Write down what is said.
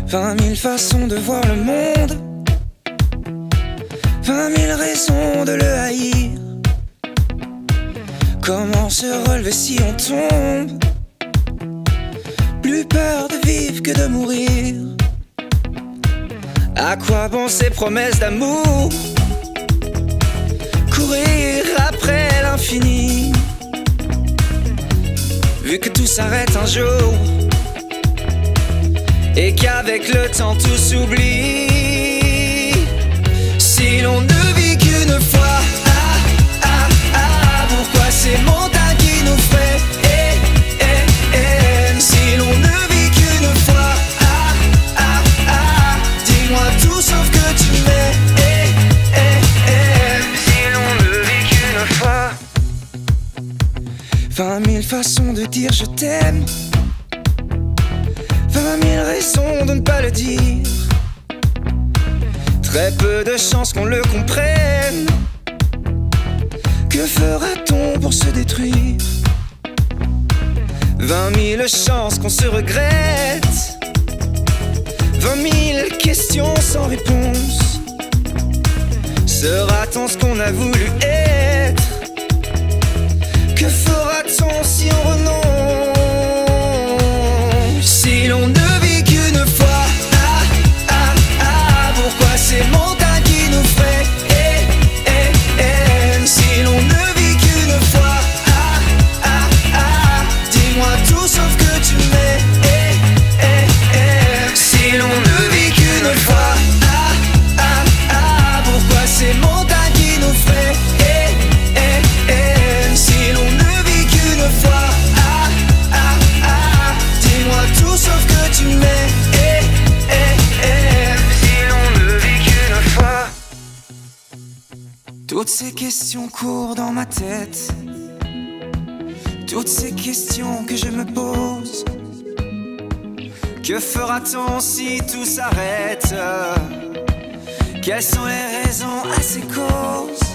20 000 façons de voir le monde, 20 000 raisons de le haïr. Comment se relever si on tombe? Plus peur de vivre que de mourir. À quoi bon ces promesses d'amour? Courir après l'infini, vu que tout s'arrête un jour et qu'avec le temps tout s'oublie. Si l'on ne vit qu'une fois, pourquoi ces montagnes qui nous freinent? Si l'on ne vit qu'une fois, dis-moi tout sauf que tu m'aimes. Si l'on ne vit qu'une fois, 20 000 façons de dire je t'aime, 20 000 raisons de ne pas le dire. Très peu de chances qu'on le comprenne. Que fera-t-on pour se détruire? 20 000 chances qu'on se regrette, 20 000 questions sans réponse. Sera-t-on ce qu'on a voulu être? Que fera-t-on si on renonce? Si l'on ne vit qu'une fois, pourquoi ces montagnes qui nous freinent? Si l'on ne vit qu'une fois, dis-moi tout sauf que tu m'aimes. Si l'on ne vit qu'une fois, pourquoi ces montagnes qui nous freinent? Si l'on ne vit qu'une fois, dis-moi tout sauf que tu m'aimes. Si l'on ne vit qu'une fois. Toutes ces questions courent dans ma tête, toutes ces questions que je me pose. Que fera-t-on si tout s'arrête? Quelles sont les raisons à ces causes?